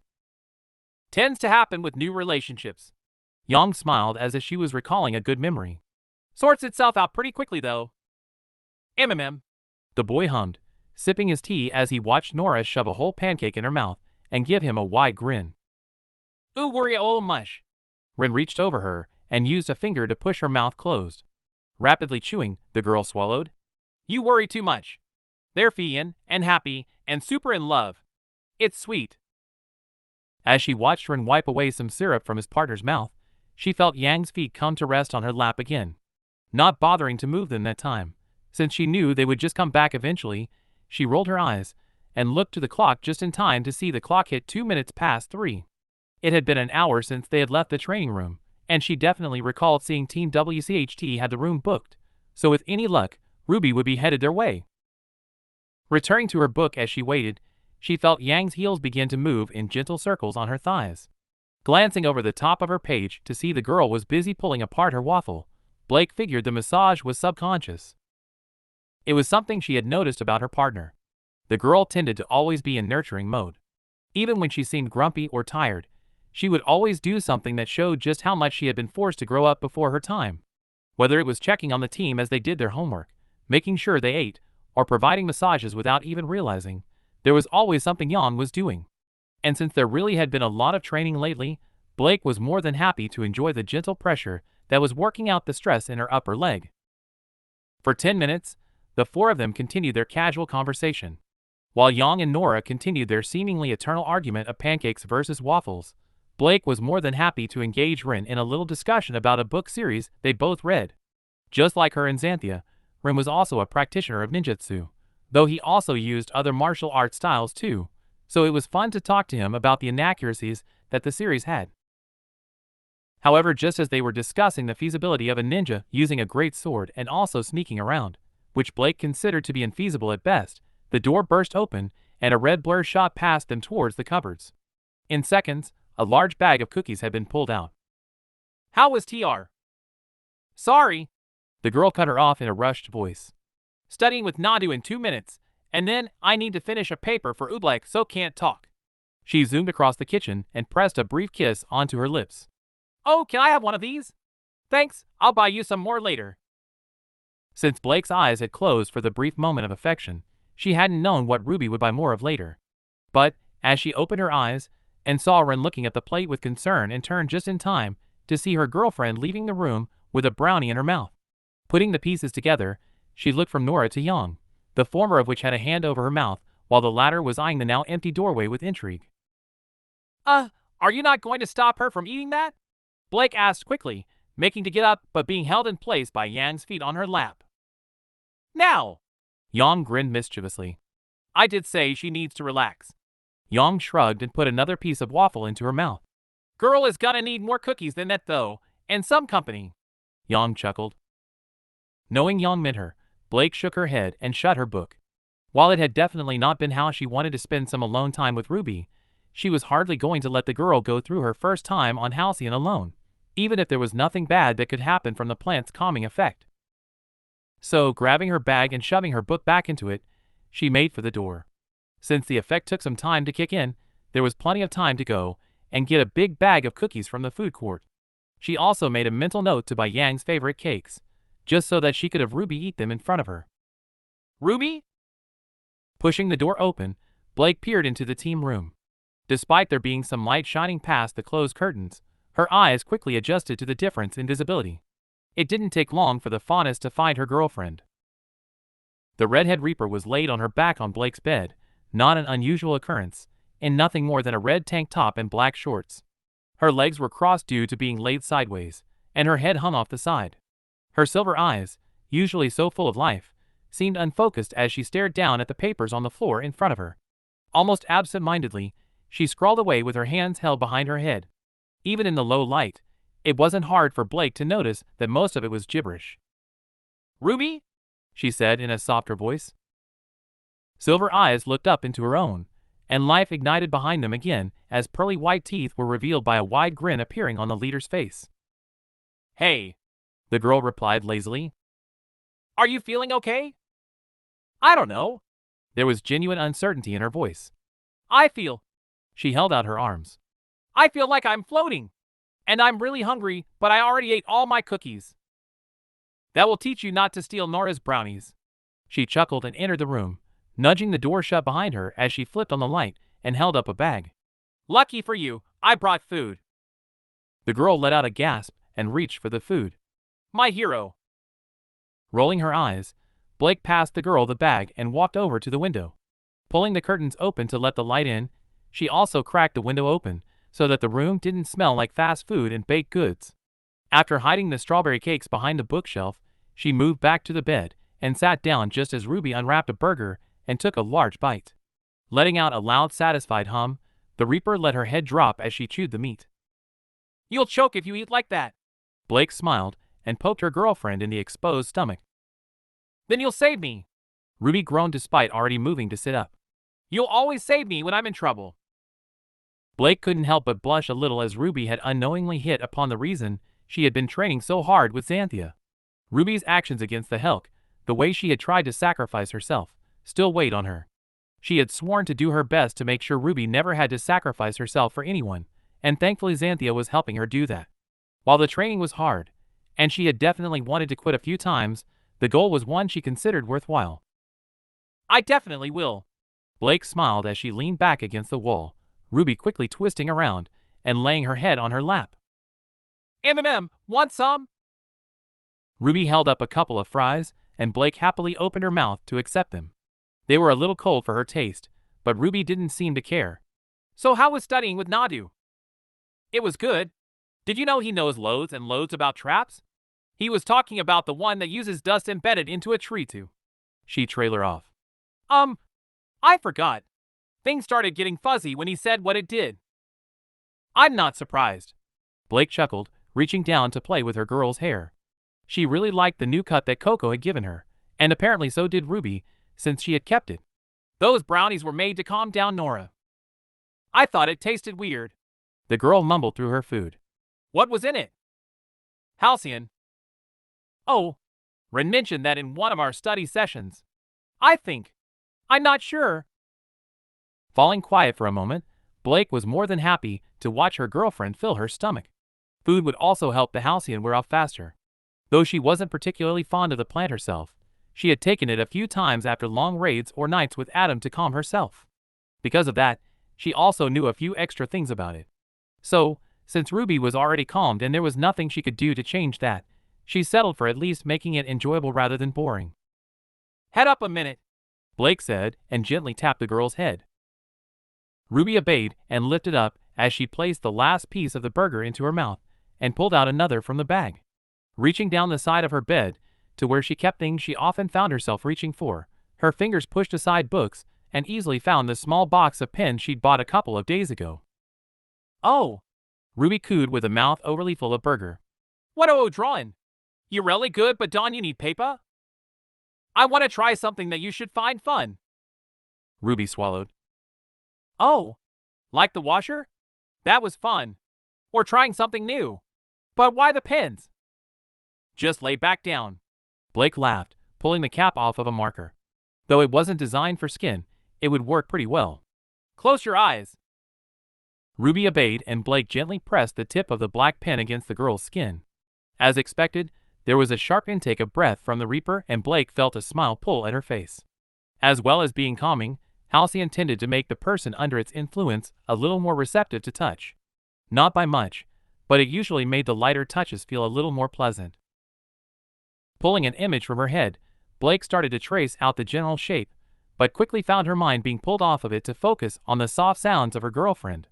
Tends to happen with new relationships. Yang smiled as if she was recalling a good memory. Sorts itself out pretty quickly, though. MMM. The boy hummed, sipping his tea as he watched Nora shove a whole pancake in her mouth and give him a wide grin. Ooh, worry ol' mush. Ren reached over her and used a finger to push her mouth closed. Rapidly chewing, the girl swallowed. You worry too much. They're feein' and happy and super in love. It's sweet. As she watched Ren wipe away some syrup from his partner's mouth, she felt Yang's feet come to rest on her lap again. Not bothering to move them that time, since she knew they would just come back eventually, she rolled her eyes and looked to the clock just in time to see the clock hit 2 minutes past 3. It had been an hour since they had left the training room, and she definitely recalled seeing Team WCHT had the room booked, so with any luck, Ruby would be headed their way. Returning to her book as she waited, she felt Yang's heels begin to move in gentle circles on her thighs. Glancing over the top of her page to see the girl was busy pulling apart her waffle, Blake figured the massage was subconscious. It was something she had noticed about her partner. The girl tended to always be in nurturing mode. Even when she seemed grumpy or tired, she would always do something that showed just how much she had been forced to grow up before her time. Whether it was checking on the team as they did their homework, making sure they ate, or providing massages without even realizing, there was always something Yang was doing. And since there really had been a lot of training lately, Blake was more than happy to enjoy the gentle pressure that was working out the stress in her upper leg. For 10 minutes, the four of them continued their casual conversation. While Yang and Nora continued their seemingly eternal argument of pancakes versus waffles, Blake was more than happy to engage Ren in a little discussion about a book series they both read. Just like her and Xanthia, Ren was also a practitioner of ninjutsu, though he also used other martial arts styles too, so it was fun to talk to him about the inaccuracies that the series had. However, just as they were discussing the feasibility of a ninja using a great sword and also sneaking around, which Blake considered to be infeasible at best, the door burst open and a red blur shot past them towards the cupboards. In seconds, a large bag of cookies had been pulled out. How was TR? Sorry. The girl cut her off in a rushed voice. Studying with Nadu in 2 minutes, and then I need to finish a paper for Oobleck, so can't talk. She zoomed across the kitchen and pressed a brief kiss onto her lips. Oh, can I have one of these? Thanks, I'll buy you some more later. Since Blake's eyes had closed for the brief moment of affection, she hadn't known what Ruby would buy more of later. But, as she opened her eyes and saw Ren looking at the plate with concern and turned just in time to see her girlfriend leaving the room with a brownie in her mouth. Putting the pieces together, she looked from Nora to Yang, the former of which had a hand over her mouth, while the latter was eyeing the now empty doorway with intrigue. Are you not going to stop her from eating that?" Blake asked quickly, making to get up but being held in place by Yang's feet on her lap. "Now!" Yang grinned mischievously. "I did say she needs to relax." Yang shrugged and put another piece of waffle into her mouth. "Girl is gonna need more cookies than that though, and some company." Yang chuckled. Knowing Yang meant her, Blake shook her head and shut her book. While it had definitely not been how she wanted to spend some alone time with RWBY, she was hardly going to let the girl go through her first time on Halcyon alone, even if there was nothing bad that could happen from the plant's calming effect. So, grabbing her bag and shoving her book back into it, she made for the door. Since the effect took some time to kick in, there was plenty of time to go and get a big bag of cookies from the food court. She also made a mental note to buy Yang's favorite cakes, just so that she could have RWBY eat them in front of her. "RWBY?" Pushing the door open, Blake peered into the team room. Despite there being some light shining past the closed curtains, her eyes quickly adjusted to the difference in visibility. It didn't take long for the fauness to find her girlfriend. The redhead reaper was laid on her back on Blake's bed, not an unusual occurrence, in nothing more than a red tank top and black shorts. Her legs were crossed due to being laid sideways, and her head hung off the side. Her silver eyes, usually so full of life, seemed unfocused as she stared down at the papers on the floor in front of her. Almost absent-mindedly, she scrawled away with her hands held behind her head. Even in the low light, it wasn't hard for Blake to notice that most of it was gibberish. "RWBY?" she said in a softer voice. Silver eyes looked up into her own, and life ignited behind them again as pearly white teeth were revealed by a wide grin appearing on the leader's face. "Hey," the girl replied lazily. "Are you feeling okay?" "I don't know." There was genuine uncertainty in her voice. "I feel..." She held out her arms. "I feel like I'm floating. And I'm really hungry, but I already ate all my cookies." "That will teach you not to steal Nora's brownies." She chuckled and entered the room, nudging the door shut behind her as she flipped on the light and held up a bag. "Lucky for you, I brought food." The girl let out a gasp and reached for the food. "My hero." Rolling her eyes, Blake passed the girl the bag and walked over to the window. Pulling the curtains open to let the light in, she also cracked the window open so that the room didn't smell like fast food and baked goods. After hiding the strawberry cakes behind the bookshelf, she moved back to the bed and sat down just as RWBY unwrapped a burger and took a large bite. Letting out a loud, satisfied hum, the Reaper let her head drop as she chewed the meat. "You'll choke if you eat like that." Blake smiled and poked her girlfriend in the exposed stomach. "Then you'll save me." RWBY groaned despite already moving to sit up. "You'll always save me when I'm in trouble." Blake couldn't help but blush a little as RWBY had unknowingly hit upon the reason she had been training so hard with Xanthia. RWBY's actions against the Helk, the way she had tried to sacrifice herself, still weighed on her. She had sworn to do her best to make sure RWBY never had to sacrifice herself for anyone, and thankfully Xanthia was helping her do that. While the training was hard, and she had definitely wanted to quit a few times, the goal was one she considered worthwhile. "I definitely will." Blake smiled as she leaned back against the wall, RWBY quickly twisting around and laying her head on her lap. Want some?" RWBY held up a couple of fries, and Blake happily opened her mouth to accept them. They were a little cold for her taste, but RWBY didn't seem to care. "So how was studying with Nadu?" "It was good. Did you know he knows loads and loads about traps? He was talking about the one that uses dust embedded into a tree to..." She trailed off. I forgot. Things started getting fuzzy when he said what it did." "I'm not surprised." Blake chuckled, reaching down to play with her girl's hair. She really liked the new cut that Coco had given her, and apparently so did RWBY, since she had kept it. "Those brownies were made to calm down Nora. I thought it tasted weird." The girl mumbled through her food. "What was in it?" "Halcyon." "Oh, Ren mentioned that in one of our study sessions. I think. I'm not sure." Falling quiet for a moment, Blake was more than happy to watch her girlfriend fill her stomach. Food would also help the Halcyon wear off faster. Though she wasn't particularly fond of the plant herself, she had taken it a few times after long raids or nights with Adam to calm herself. Because of that, she also knew a few extra things about it. So, since RWBY was already calmed and there was nothing she could do to change that, she settled for at least making it enjoyable rather than boring. "Head up a minute," Blake said, and gently tapped the girl's head. Ruby obeyed and lifted up as she placed the last piece of the burger into her mouth and pulled out another from the bag. Reaching down the side of her bed to where she kept things she often found herself reaching for, her fingers pushed aside books and easily found the small box of pens she'd bought a couple of days ago. "Oh," Ruby cooed with a mouth overly full of burger. "What are you drawing? You really good, but don't you need paper? I want to try something that you should find fun." Ruby swallowed. "Oh, like the washer? That was fun. Or trying something new. But why the pens?" "Just lay back down." Blake laughed, pulling the cap off of a marker. Though it wasn't designed for skin, it would work pretty well. "Close your eyes." Ruby obeyed, and Blake gently pressed the tip of the black pen against the girl's skin. As expected, there was a sharp intake of breath from the Reaper, and Blake felt a smile pull at her face. As well as being calming, Halcyon tended to make the person under its influence a little more receptive to touch. Not by much, but it usually made the lighter touches feel a little more pleasant. Pulling an image from her head, Blake started to trace out the general shape, but quickly found her mind being pulled off of it to focus on the soft sounds of her girlfriend.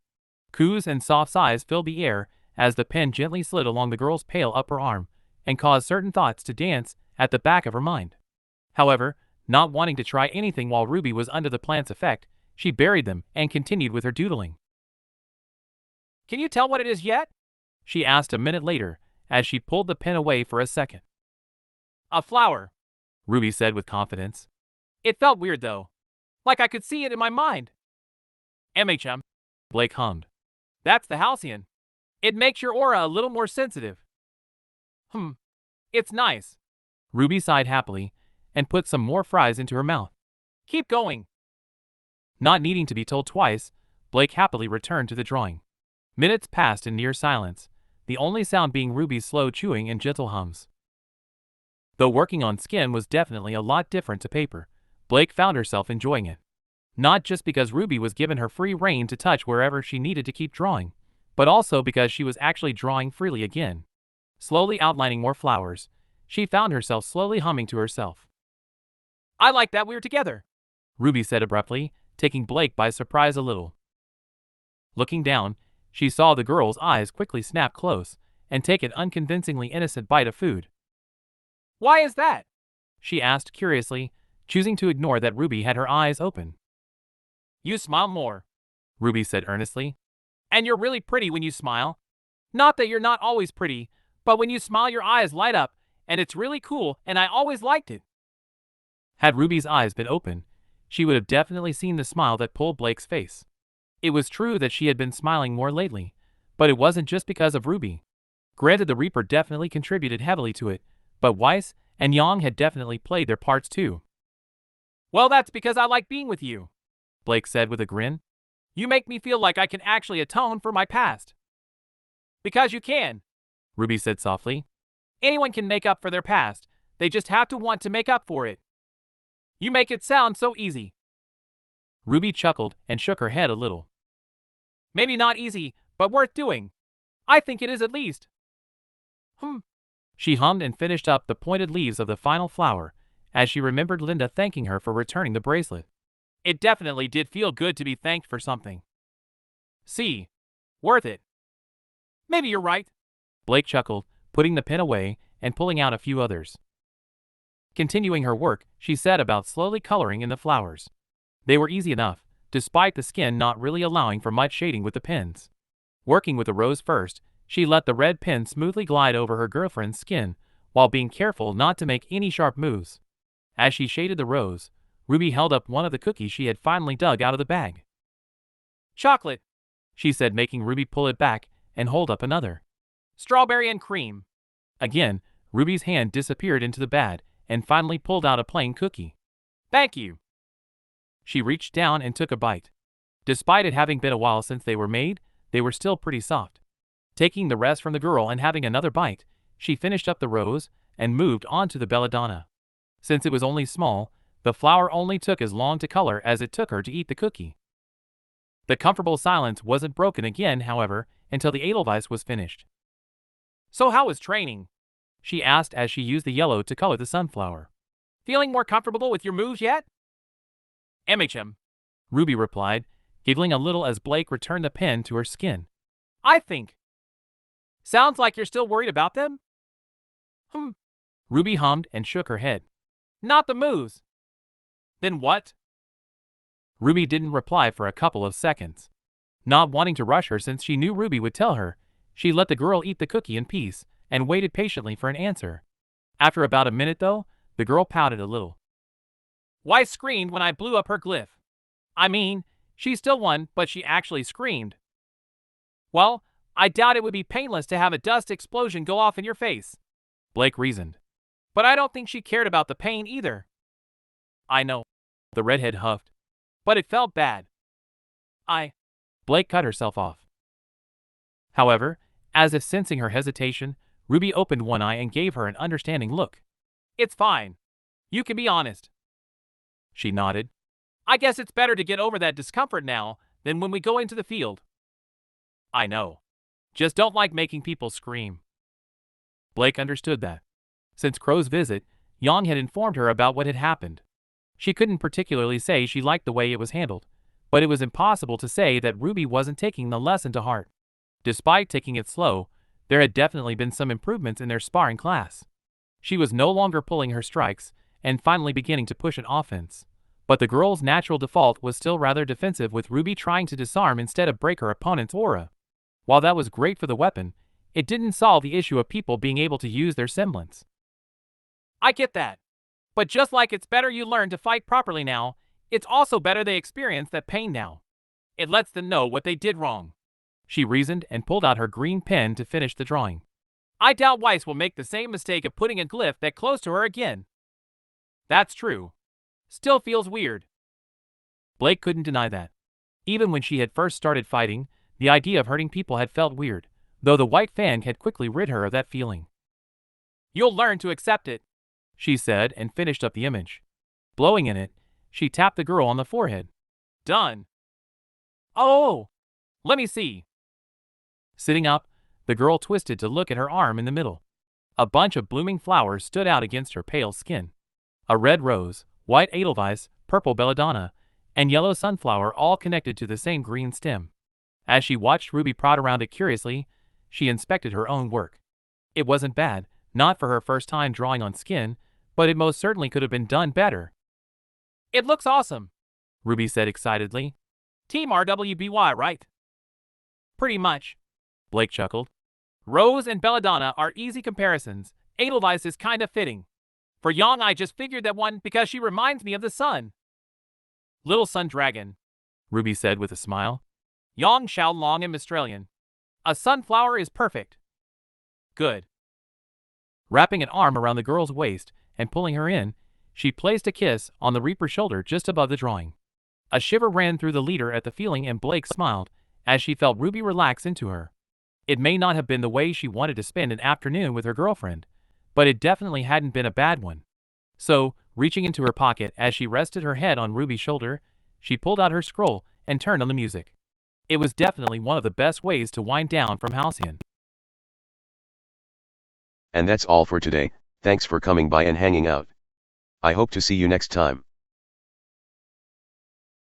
Coos and soft sighs filled the air as the pen gently slid along the girl's pale upper arm and caused certain thoughts to dance at the back of her mind. However, not wanting to try anything while Ruby was under the plant's effect, she buried them and continued with her doodling. "Can you tell what it is yet?" she asked a minute later as she pulled the pen away for a second. "A flower," Ruby said with confidence. "It felt weird though, like I could see it in my mind." "MHM," Blake hummed. "That's the Halcyon. It makes your aura a little more sensitive." It's nice." Ruby sighed happily and put some more fries into her mouth. "Keep going." Not needing to be told twice, Blake happily returned to the drawing. Minutes passed in near silence, the only sound being Ruby's slow chewing and gentle hums. Though working on skin was definitely a lot different to paper, Blake found herself enjoying it. Not just because Ruby was given her free rein to touch wherever she needed to keep drawing, but also because she was actually drawing freely again. Slowly outlining more flowers, she found herself slowly humming to herself. "I like that we're together," Ruby said abruptly, taking Blake by surprise a little. Looking down, she saw the girl's eyes quickly snap close and take an unconvincingly innocent bite of food. "Why is that?" she asked curiously, choosing to ignore that Ruby had her eyes open. "You smile more," Ruby said earnestly. "And you're really pretty when you smile. Not that you're not always pretty, but when you smile your eyes light up, and it's really cool, and I always liked it." Had Ruby's eyes been open, she would have definitely seen the smile that pulled Blake's face. It was true that she had been smiling more lately, but it wasn't just because of Ruby. Granted, the Reaper definitely contributed heavily to it, but Weiss and Yang had definitely played their parts too. "Well, that's because I like being with you," Blake said with a grin. "You make me feel like I can actually atone for my past." "Because you can," Ruby said softly. "Anyone can make up for their past, they just have to want to make up for it. You make it sound so easy." Ruby chuckled and shook her head a little. "Maybe not easy, but worth doing. I think it is at least." She hummed and finished up the pointed leaves of the final flower as she remembered Linda thanking her for returning the bracelet. It definitely did feel good to be thanked for something. "See, worth it." "Maybe you're right," Blake chuckled, putting the pen away and pulling out a few others. Continuing her work, she set about slowly coloring in the flowers. They were easy enough, despite the skin not really allowing for much shading with the pens. Working with the rose first, she let the red pen smoothly glide over her girlfriend's skin, while being careful not to make any sharp moves. As she shaded the rose, Ruby held up one of the cookies she had finally dug out of the bag. "Chocolate," she said, making Ruby pull it back and hold up another. "Strawberry and cream." Again, Ruby's hand disappeared into the bag and finally pulled out a plain cookie. "Thank you." She reached down and took a bite. Despite it having been a while since they were made, they were still pretty soft. Taking the rest from the girl and having another bite, she finished up the rose and moved on to the belladonna. Since it was only small, the flower only took as long to color as it took her to eat the cookie. The comfortable silence wasn't broken again, however, until the edelweiss was finished. "So how was training?" she asked as she used the yellow to color the sunflower. "Feeling more comfortable with your moves yet?" MHM, Ruby replied, giggling a little as Blake returned the pen to her skin. I think. Sounds like you're still worried about them? Ruby hummed and shook her head. Not the moves. Then what? Ruby didn't reply for a couple of seconds. Not wanting to rush her since she knew Ruby would tell her, she let the girl eat the cookie in peace and waited patiently for an answer. After about a minute, though, the girl pouted a little. Why screamed when I blew up her glyph? I mean, she still won, but she actually screamed. Well, I doubt it would be painless to have a dust explosion go off in your face, Blake reasoned. But I don't think she cared about the pain either. I know, the redhead huffed. But it felt bad. Blake cut herself off. However, as if sensing her hesitation, Ruby opened one eye and gave her an understanding look. It's fine. You can be honest. She nodded. I guess it's better to get over that discomfort now than when we go into the field. I know. Just don't like making people scream. Blake understood that. Since Crow's visit, Yang had informed her about what had happened. She couldn't particularly say she liked the way it was handled, but it was impossible to say that Ruby wasn't taking the lesson to heart. Despite taking it slow, there had definitely been some improvements in their sparring class. She was no longer pulling her strikes and finally beginning to push an offense. But the girl's natural default was still rather defensive, with Ruby trying to disarm instead of break her opponent's aura. While that was great for the weapon, it didn't solve the issue of people being able to use their semblance. I get that. But just like it's better you learn to fight properly now, it's also better they experience that pain now. It lets them know what they did wrong. She reasoned and pulled out her green pen to finish the drawing. I doubt Weiss will make the same mistake of putting a glyph that close to her again. That's true. Still feels weird. Blake couldn't deny that. Even when she had first started fighting, the idea of hurting people had felt weird, though the white fang had quickly rid her of that feeling. You'll learn to accept it, she said and finished up the image. Blowing in it, she tapped the girl on the forehead. Done. Oh, let me see. Sitting up, the girl twisted to look at her arm in the middle. A bunch of blooming flowers stood out against her pale skin. A red rose, white edelweiss, purple belladonna, and yellow sunflower all connected to the same green stem. As she watched Ruby prod around it curiously, she inspected her own work. It wasn't bad, not for her first time drawing on skin, but it most certainly could have been done better. It looks awesome, Ruby said excitedly. Team RWBY, right? Pretty much, Blake chuckled. Rose and belladonna are easy comparisons. Edelweiss is kinda fitting. For Yang, I just figured that one because she reminds me of the sun. Little sun dragon, Ruby said with a smile. Yang Xiaolong and Australian. A sunflower is perfect. Good. Wrapping an arm around the girl's waist and pulling her in, she placed a kiss on the Reaper's shoulder just above the drawing. A shiver ran through the leader at the feeling, and Blake smiled as she felt Ruby relax into her. It may not have been the way she wanted to spend an afternoon with her girlfriend, but it definitely hadn't been a bad one. So, reaching into her pocket as she rested her head on Ruby's shoulder, she pulled out her scroll and turned on the music. It was definitely one of the best ways to wind down from Halcyon. And that's all for today. Thanks for coming by and hanging out. I hope to see you next time.